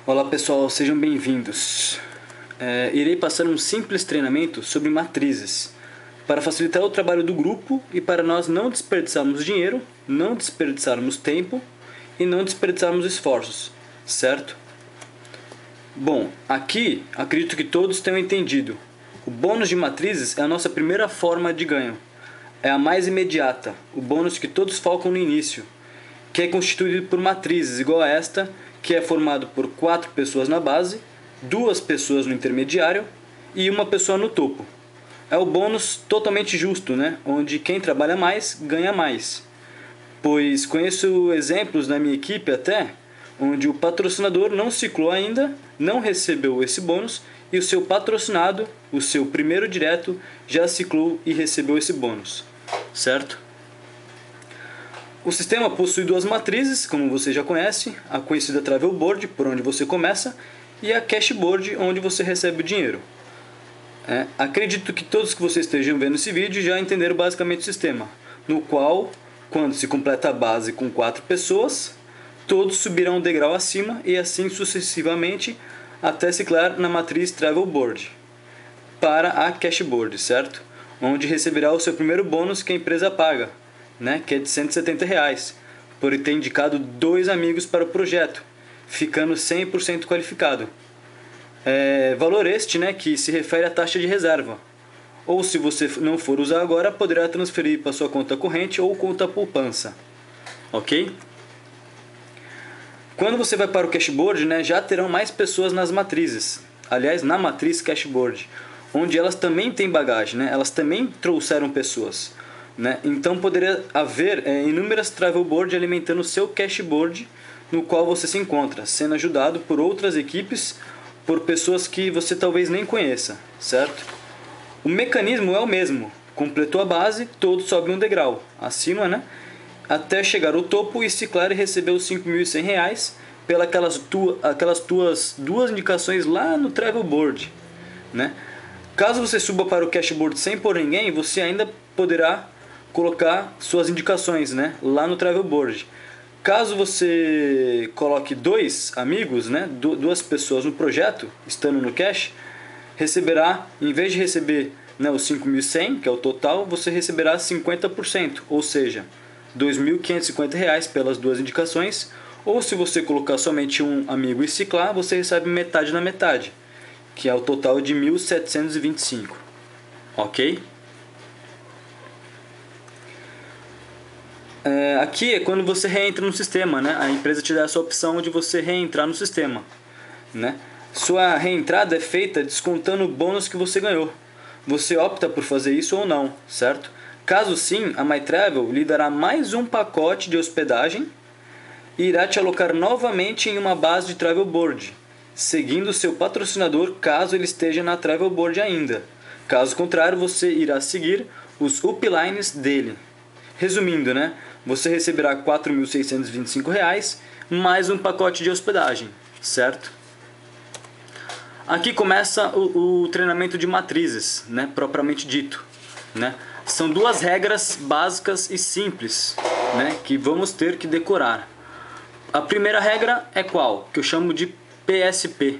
Olá pessoal, sejam bem-vindos. Irei passar um simples treinamento sobre matrizes, para facilitar o trabalho do grupo e para nós não desperdiçarmos dinheiro, não desperdiçarmos tempo e não desperdiçarmos esforços, certo? Bom, aqui acredito que todos tenham entendido. O bônus de matrizes é a nossa primeira forma de ganho. É a mais imediata, o bônus que todos focam no início, que é constituído por matrizes igual a esta, que é formado por 4 pessoas na base, 2 pessoas no intermediário e uma pessoa no topo. É o bônus totalmente justo, né? Onde quem trabalha mais ganha mais. Pois conheço exemplos na minha equipe até, onde o patrocinador não ciclou ainda, não recebeu esse bônus, e o seu patrocinado, o seu primeiro direto, já ciclou e recebeu esse bônus, certo? O sistema possui 2 matrizes, como você já conhece, a conhecida Travel Board, por onde você começa, e a Cash Board, onde você recebe o dinheiro. Acredito que todos que vocês estejam vendo esse vídeo já entenderam basicamente o sistema, no qual, quando se completa a base com 4 pessoas, todos subirão um degrau acima e assim sucessivamente até ciclar na matriz Travel Board para a Cash Board, certo? Onde receberá o seu primeiro bônus que a empresa paga, que é de R$ 170, por ter indicado 2 amigos para o projeto, ficando 100% qualificado. Valor este que se refere à taxa de reserva. Ou se você não for usar agora, poderá transferir para sua conta corrente ou conta poupança. Ok? Quando você vai para o Cashboard, já terão mais pessoas nas matrizes. Aliás, na matriz Cashboard, onde elas também têm bagagem, elas também trouxeram pessoas. Então poderia haver inúmeras Travel Board alimentando o seu Cashboard, no qual você se encontra, sendo ajudado por outras equipes, por pessoas que você talvez nem conheça, certo? O mecanismo é o mesmo. Completou a base, todos sobem um degrau, acima, até chegar ao topo e ciclar e receber os R$ 5.100 pelas aquelas tuas 2 indicações lá no Travel Board, Caso você suba para o Cashboard sem pôr ninguém, você ainda poderá colocar suas indicações, lá no Travel Board. Caso você coloque 2 amigos, 2 pessoas no projeto, estando no cash, receberá, em vez de receber os 5.100, que é o total, você receberá 50%, ou seja, R$ 2.550 pelas 2 indicações, ou se você colocar somente um amigo e ciclar, você recebe metade na metade, que é o total de 1.725, ok? Aqui é quando você reentra no sistema, a empresa te dá essa opção de você reentrar no sistema, Sua reentrada é feita descontando o bônus que você ganhou. Você opta por fazer isso ou não, certo? Caso sim, a MyTravel lhe dará mais um pacote de hospedagem e irá te alocar novamente em uma base de Travel Board, seguindo seu patrocinador caso ele esteja na Travel Board ainda. Caso contrário, você irá seguir os uplines dele. Resumindo, você receberá R$ 4.625 mais um pacote de hospedagem, certo? Aqui começa o treinamento de matrizes, propriamente dito, São 2 regras básicas e simples, que vamos ter que decorar. A primeira regra é qual? Que eu chamo de PSP,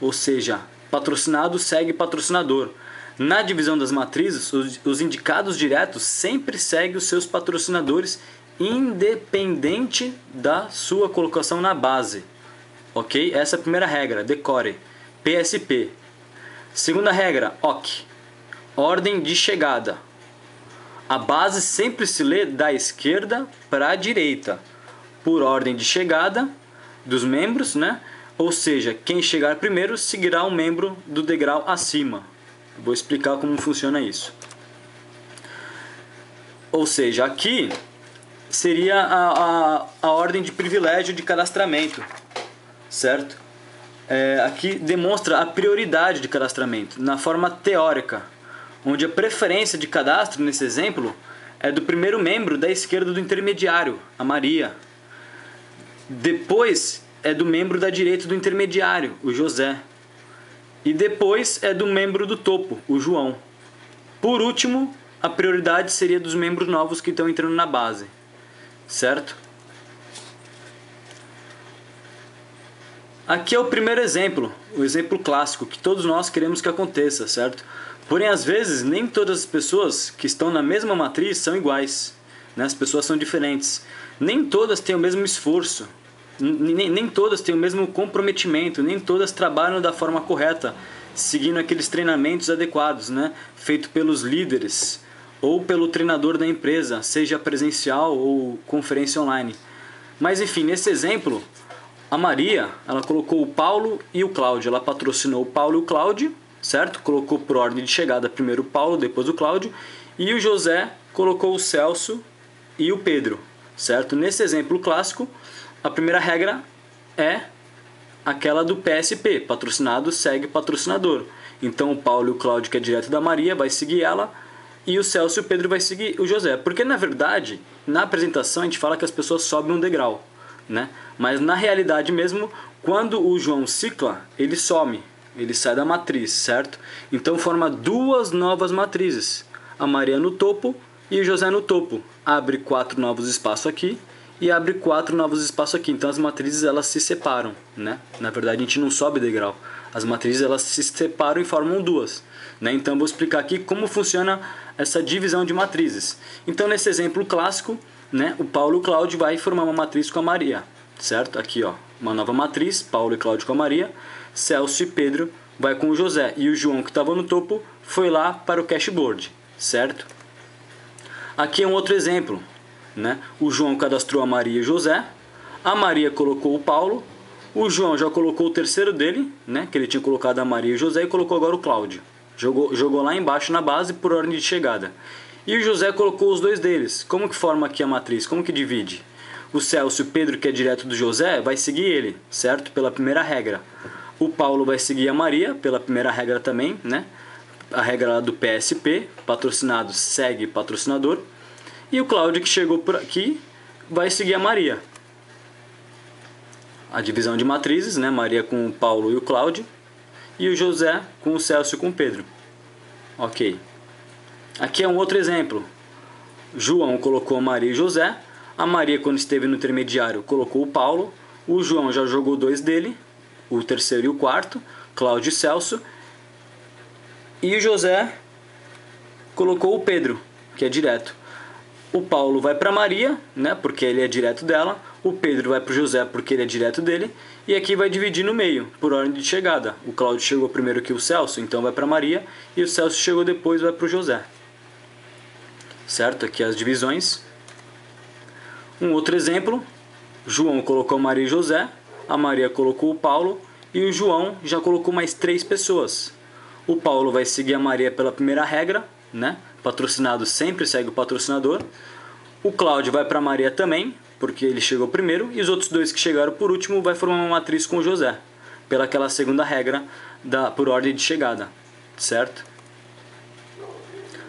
ou seja, patrocinado segue patrocinador. Na divisão das matrizes, os indicados diretos sempre seguem os seus patrocinadores, independente da sua colocação na base. Ok? Essa é a primeira regra, decore. PSP. Segunda regra, OC. Ordem de chegada. A base sempre se lê da esquerda para a direita, por ordem de chegada dos membros, Ou seja, quem chegar primeiro seguirá um membro do degrau acima. Vou explicar como funciona isso. Ou seja, aqui seria a ordem de privilégio de cadastramento, certo? Aqui demonstra a prioridade de cadastramento na forma teórica, onde a preferência de cadastro, nesse exemplo, é do primeiro membro da esquerda do intermediário, a Maria. Depois é do membro da direita do intermediário, o José. E depois é do membro do topo, o João. Por último, a prioridade seria dos membros novos que estão entrando na base, certo? Aqui é o primeiro exemplo, o exemplo clássico, que todos nós queremos que aconteça, certo? Porém, às vezes, nem todas as pessoas que estão na mesma matriz são iguais, né? As pessoas são diferentes. Nem todas têm o mesmo esforço, nem todas têm o mesmo comprometimento, nem todas trabalham da forma correta, seguindo aqueles treinamentos adequados, né? Feito pelos líderes ou pelo treinador da empresa, seja presencial ou conferência online. Mas enfim, nesse exemplo, a Maria, ela colocou o Paulo e o Cláudio. Ela patrocinou o Paulo e o Cláudio, certo? Colocou por ordem de chegada primeiro o Paulo, depois o Cláudio. E o José colocou o Celso e o Pedro, certo? Nesse exemplo clássico, a primeira regra é aquela do PSP, patrocinado segue patrocinador. Então o Paulo e o Cláudio, que é direto da Maria, vai seguir ela, e o Celso e o Pedro vai seguir o José. Porque na verdade, na apresentação a gente fala que as pessoas sobem um degrau, né? Mas na realidade mesmo, quando o João cicla, ele some, ele sai da matriz, certo? Então forma duas novas matrizes, a Maria no topo e o José no topo. Abre 4 novos espaços aqui e abre 4 novos espaços aqui. Então as matrizes elas se separam, né? Na verdade a gente não sobe degrau, as matrizes elas se separam e formam duas, né? Então vou explicar aqui como funciona essa divisão de matrizes. Então nesse exemplo clássico, né, o Paulo e o Cláudio vai formar uma matriz com a Maria, certo? Aqui ó, uma nova matriz, Paulo e Cláudio com a Maria, Celso e Pedro vai com o José, e o João, que estava no topo, foi lá para o cashboard, certo? Aqui é um outro exemplo, né? O João cadastrou a Maria e o José, a Maria colocou o Paulo, o João já colocou o terceiro dele, né, que ele tinha colocado a Maria e o José, e colocou agora o Cláudio. Jogou lá embaixo na base por ordem de chegada. E o José colocou os dois deles. Como que forma aqui a matriz? Como que divide? O Celso e o Pedro, que é direto do José, vai seguir ele, certo? Pela primeira regra. O Paulo vai seguir a Maria, pela primeira regra também, né? A regra lá do PSP, patrocinado segue patrocinador. E o Cláudio, que chegou por aqui, vai seguir a Maria. A divisão de matrizes, né? Maria com o Paulo e o Cláudio. E o José com o Celso e com o Pedro. Ok. Aqui é um outro exemplo. João colocou a Maria e José. A Maria, quando esteve no intermediário, colocou o Paulo. O João já jogou dois dele, o terceiro e o quarto, Cláudio e Celso. E o José colocou o Pedro, que é direto. O Paulo vai para Maria, né, porque ele é direto dela. O Pedro vai para o José, porque ele é direto dele. E aqui vai dividir no meio, por ordem de chegada. O Cláudio chegou primeiro que o Celso, então vai para Maria. E o Celso chegou depois, vai para o José. Certo? Aqui as divisões. Um outro exemplo. João colocou Maria e José. A Maria colocou o Paulo. E o João já colocou mais 3 pessoas. O Paulo vai seguir a Maria pela primeira regra, né? Patrocinado sempre segue o patrocinador. O Cláudio vai para a Maria também, porque ele chegou primeiro. E os outros 2 que chegaram por último vai formar uma matriz com o José, pela aquela segunda regra por ordem de chegada, certo?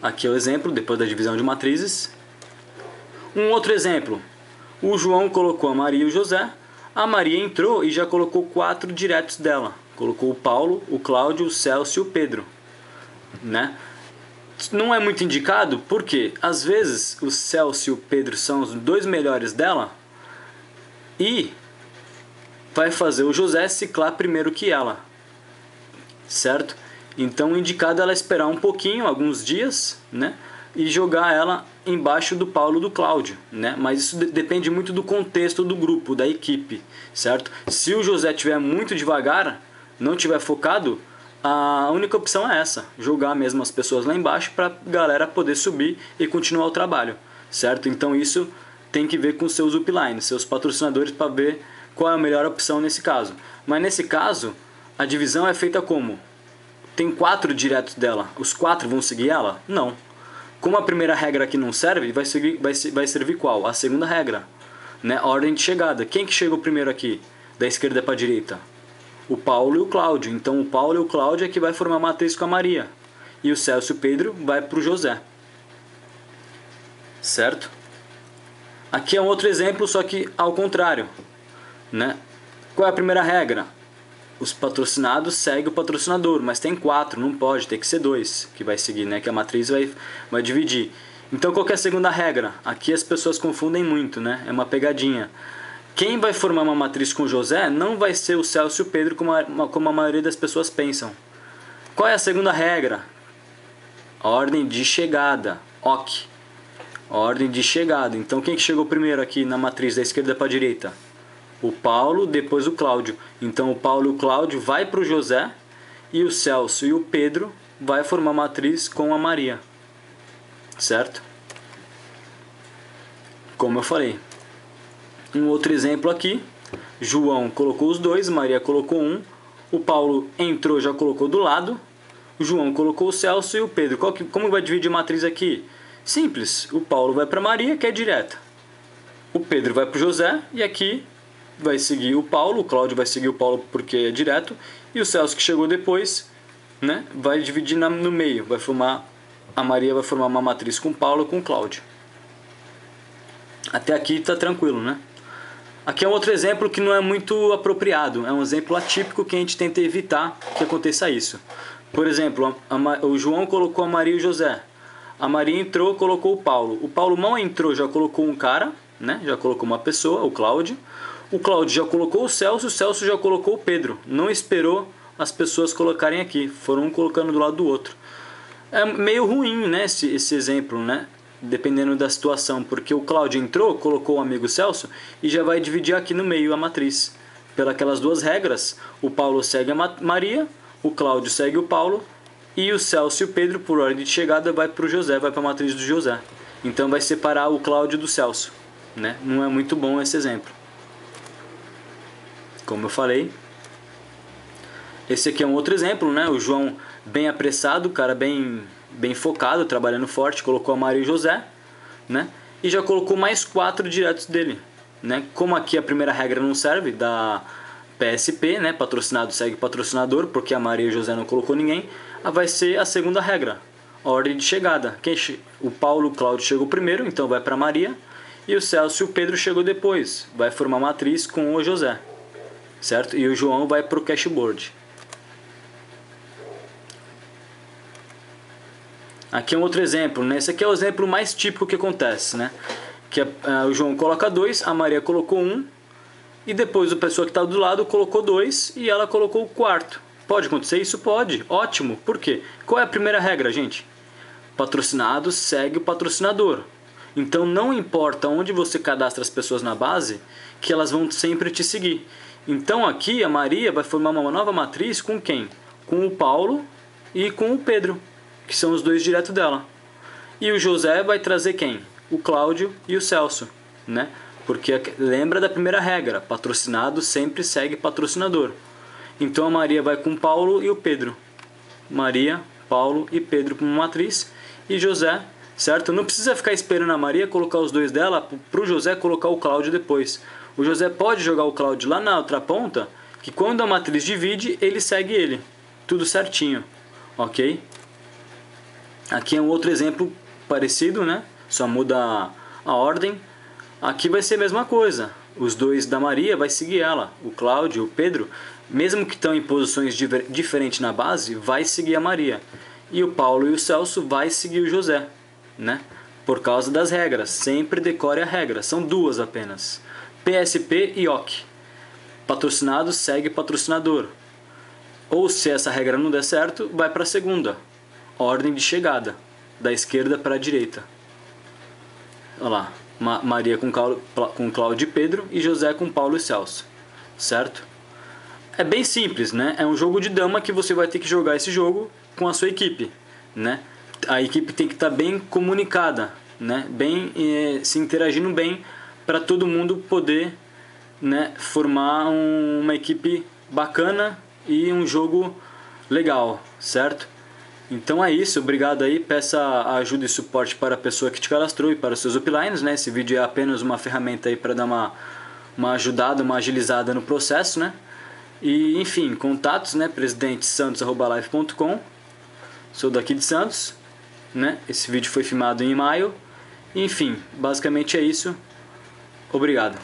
Aqui é o exemplo, depois da divisão de matrizes. Um outro exemplo. O João colocou a Maria e o José. A Maria entrou e já colocou 4 diretos dela. Colocou o Paulo, o Cláudio, o Celso e o Pedro, né? Não é muito indicado porque, às vezes, o Celso e o Pedro são os 2 melhores dela e vai fazer o José ciclar primeiro que ela, certo? Então, o indicado é ela esperar um pouquinho, alguns dias, né? E jogar ela embaixo do Paulo e do Cláudio, né? Mas isso depende muito do contexto do grupo, da equipe, certo? Se o José estiver muito devagar, não estiver focado, a única opção é essa, jogar mesmo as pessoas lá embaixo para a galera poder subir e continuar o trabalho, certo? Então isso tem que ver com seus uplines, seus patrocinadores, para ver qual é a melhor opção nesse caso. Mas nesse caso, a divisão é feita como? Tem 4 diretos dela, os 4 vão seguir ela? Não. Como a primeira regra aqui não serve, vai servir qual? A segunda regra, né? Ordem de chegada. Quem que chegou primeiro aqui, da esquerda para a direita? O Paulo e o Cláudio. Então o Paulo e o Cláudio é que vai formar a matriz com a Maria. E o Celso e o Pedro vai para o José. Certo? Aqui é um outro exemplo, só que ao contrário, né? Qual é a primeira regra? Os patrocinados seguem o patrocinador, mas tem 4, não pode, tem que ser 2 que vai seguir, né? Que a matriz vai dividir. Então qual que é a segunda regra? Aqui as pessoas confundem muito, né? É uma pegadinha. quem vai formar uma matriz com José não vai ser o Celso e o Pedro como a maioria das pessoas pensam. Qual é a segunda regra? Ordem de chegada, OK. Ordem de chegada. Então quem que chegou primeiro aqui na matriz da esquerda para a direita? O Paulo, depois o Cláudio. Então o Paulo e o Cláudio vai para o José e o Celso e o Pedro vai formar matriz com a Maria. Certo? Como eu falei. Um outro exemplo aqui. João colocou os dois, Maria colocou um. O Paulo entrou, já colocou do lado. O João colocou o Celso e o Pedro. Como vai dividir a matriz aqui? Simples. O Paulo vai para Maria, que é direta. O Pedro vai para o José e aqui vai seguir o Paulo. O Cláudio vai seguir o Paulo porque é direto. E o Celso, que chegou depois, né, vai dividir no meio. A Maria vai formar uma matriz com o Paulo e com o Cláudio. Até aqui está tranquilo, né? Aqui é um outro exemplo que não é muito apropriado. É um exemplo atípico que a gente tenta evitar que aconteça isso. Por exemplo, o João colocou a Maria e o José. A Maria entrou, colocou o Paulo. O Paulo mal entrou, já colocou um cara, né? Já colocou uma pessoa, o Cláudio. O Cláudio já colocou o Celso já colocou o Pedro. Não esperou as pessoas colocarem aqui. Foram um colocando do lado do outro. É meio ruim, né, esse exemplo, né? Dependendo da situação. Porque o Cláudio entrou, colocou o amigo Celso e já vai dividir aqui no meio a matriz. Pelas duas regras, o Paulo segue a Maria, o Cláudio segue o Paulo e o Celso e o Pedro, por ordem de chegada, vai para o José, vai para a matriz do José. Então vai separar o Cláudio do Celso, né? Não é muito bom esse exemplo. Como eu falei. Esse aqui é um outro exemplo, né? O João bem apressado, o cara bem focado, trabalhando forte, colocou a Maria e o José, né? E já colocou mais 4 diretos dele, né? Como aqui a primeira regra não serve, da PSP, né? Patrocinado segue patrocinador, porque a Maria e o José não colocou ninguém, vai ser a segunda regra, a ordem de chegada. O Paulo e o Cláudio chegou primeiro, então vai para Maria, e o Celso e o Pedro chegou depois, vai formar matriz com o José, certo? E o João vai para o cashboard. Aqui é um outro exemplo, né? Esse aqui é o exemplo mais típico que acontece, né? Que o João coloca 2, a Maria colocou 1, e depois a pessoa que está do lado colocou 2 e ela colocou o quarto. Pode acontecer isso? Pode. Ótimo. Por quê? Qual é a primeira regra, gente? Patrocinado segue o patrocinador. Então não importa onde você cadastra as pessoas na base, que elas vão sempre te seguir. Então aqui a Maria vai formar uma nova matriz com quem? Com o Paulo e com o Pedro, que são os dois diretos dela. E o José vai trazer quem? O Cláudio e o Celso, né? Porque lembra da primeira regra, patrocinado sempre segue patrocinador. Então a Maria vai com o Paulo e o Pedro. Maria, Paulo e Pedro como matriz. E José, certo? Não precisa ficar esperando a Maria colocar os dois dela para o José colocar o Cláudio depois. O José pode jogar o Cláudio lá na outra ponta, que quando a matriz divide, ele segue ele. Tudo certinho, ok? Aqui é um outro exemplo parecido, né? Só muda a ordem. Aqui vai ser a mesma coisa. Os dois da Maria vai seguir ela. O Cláudio e o Pedro, mesmo que estão em posições diferentes na base, vai seguir a Maria. E o Paulo e o Celso vai seguir o José, né? Por causa das regras. Sempre decore a regra. São 2 apenas. PSP e OK. Patrocinado segue patrocinador. Ou se essa regra não der certo, vai para a segunda. Ordem de chegada. Da esquerda para a direita. Olha lá. Maria com Cláudio e Pedro e José com Paulo e Celso. Certo? É bem simples, né? É um jogo de dama que você vai ter que jogar esse jogo com a sua equipe, né? A equipe tem que estar bem comunicada, né? Se interagindo bem para todo mundo poder, né, formar uma equipe bacana e um jogo legal, certo? Então é isso, obrigado aí, peça ajuda e suporte para a pessoa que te cadastrou e para os seus uplines, né? Esse vídeo é apenas uma ferramenta aí para dar uma ajudada, uma agilizada no processo, né? E enfim, contatos, né? presidentesantos@live.com. Sou daqui de Santos, né? Esse vídeo foi filmado em maio. Enfim, basicamente é isso. Obrigado.